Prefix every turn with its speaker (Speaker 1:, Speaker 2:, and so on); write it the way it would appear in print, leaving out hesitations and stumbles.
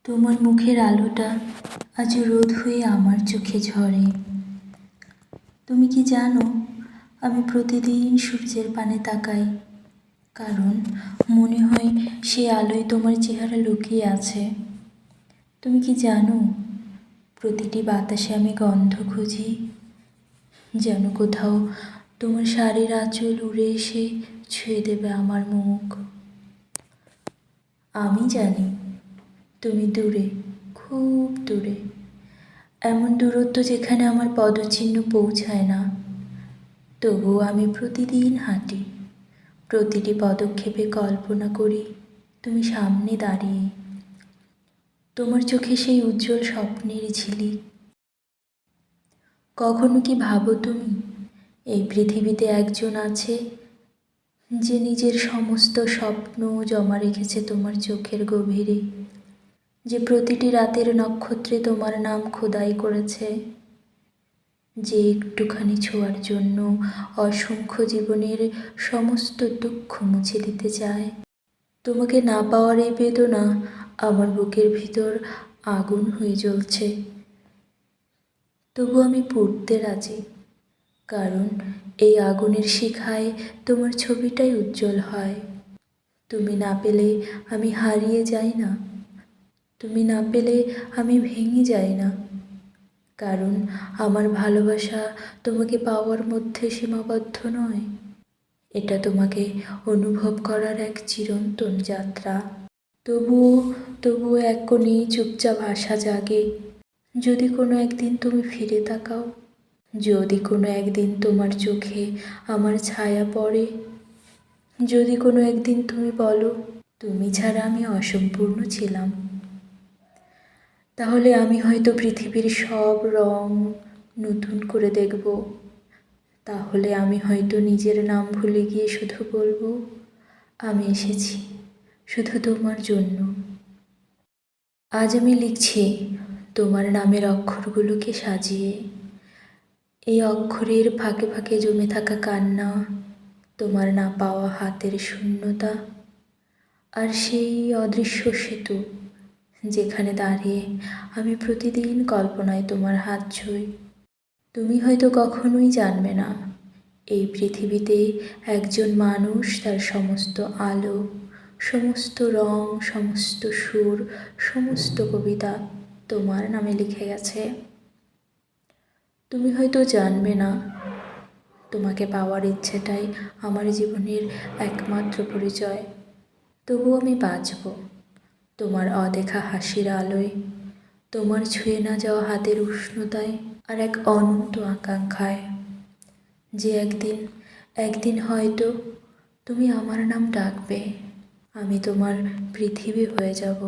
Speaker 1: তোমার মুখের আলোটা আজ রোদ হয়ে আমার চোখে ঝরে। তুমি কি জানো, আমি প্রতিদিন সূর্যের পানে তাকাই, কারণ মনে হয় সেই আলোয় তোমার চেহারা লুকিয়ে আছে। তুমি কি জানো, প্রতিটি বাতাসে আমি গন্ধ খুঁজি, যেন কোথাও তোমার শাড়ির আঁচল উড়ে এসে ছুঁয়ে দেবে আমার মুখ। আমি জানি তুমি দূরে, খুব দূরে, এমন দূরত্ব যেখানে আমার পদচিহ্ন পৌঁছায় না। তবুও আমি প্রতিদিন হাঁটি, প্রতিটি পদক্ষেপে কল্পনা করি তুমি সামনে দাঁড়িয়ে, তোমার চোখে সেই উজ্জ্বল স্বপ্নের ঝিলিক। কখনো কি ভাবো তুমি, এই পৃথিবীতে একজন আছে যে নিজের সমস্ত স্বপ্ন জমা রেখেছে তোমার চোখের গভীরে, যে প্রতিটি রাতের নক্ষত্রে তোমার নাম খোদাই করেছে, যে একটুখানি ছোঁয়ার জন্য অসংখ্য জীবনের সমস্ত দুঃখ মুছে দিতে চায়। তোমাকে না পাওয়ার এই বেদনা আমার বুকের ভিতর আগুন হয়ে জ্বলছে। তবু আমি পুড়তে রাজি, কারণ এই আগুনের শিখায় তোমার ছবিটাই উজ্জ্বল হয়। তুমি না পেলে আমি হারিয়ে যাই না, তুমি না পেলে আমি ভেঙে যাই না, কারণ আমার ভালোবাসা তোমাকে পাওয়ার মধ্যে সীমাবদ্ধ নয়। এটা তোমাকে অনুভব করার এক চিরন্তন যাত্রা। তবুও এক কোণে চুপচাপ আশা জাগে, যদি কোনো একদিন তুমি ফিরে তাকাও, যদি কোনো একদিন তোমার চোখে আমার ছায়া পড়ে, যদি কোনো একদিন তুমি বলো তুমি ছাড়া আমি অসম্পূর্ণ ছিলাম, তাহলে আমি হয়তো পৃথিবীর সব রং নতুন করে দেখব। তাহলে আমি হয়তো নিজের নাম ভুলে গিয়ে শুধু বলবো, আমি এসেছি শুধু তোমার জন্য। আজ আমি লিখছি তোমার নামের অক্ষরগুলোকে সাজিয়ে, এই অক্ষরের ফাঁকে ফাঁকে জমে থাকা কান্না, তোমার না পাওয়া হাতের শূন্যতা, আর সেই অদৃশ্য সেতু যেখানে দাঁড়িয়ে আমি প্রতিদিন কল্পনায় তোমার হাত ছুঁই। তুমি হয়তো কখনোই জানবে না, এই পৃথিবীতে একজন মানুষ তার সমস্ত আলো, সমস্ত রং, সমস্ত সুর, সমস্ত কবিতা তোমার নামে লিখে গেছে। তুমি হয়তো জানবে না, তোমাকে পাওয়ার ইচ্ছেটাই আমার জীবনের একমাত্র পরিচয়। তবু আমি বাঁচব তোমার অদেখা হাসির আলোয়, তোমার ছুঁয়ে না যাওয়া হাতের উষ্ণতায়, আর এক অনন্ত আকাঙ্ক্ষায় যে একদিন হয়তো তুমি আমার নাম ডাকবে, আমি তোমার পৃথিবী হয়ে যাব।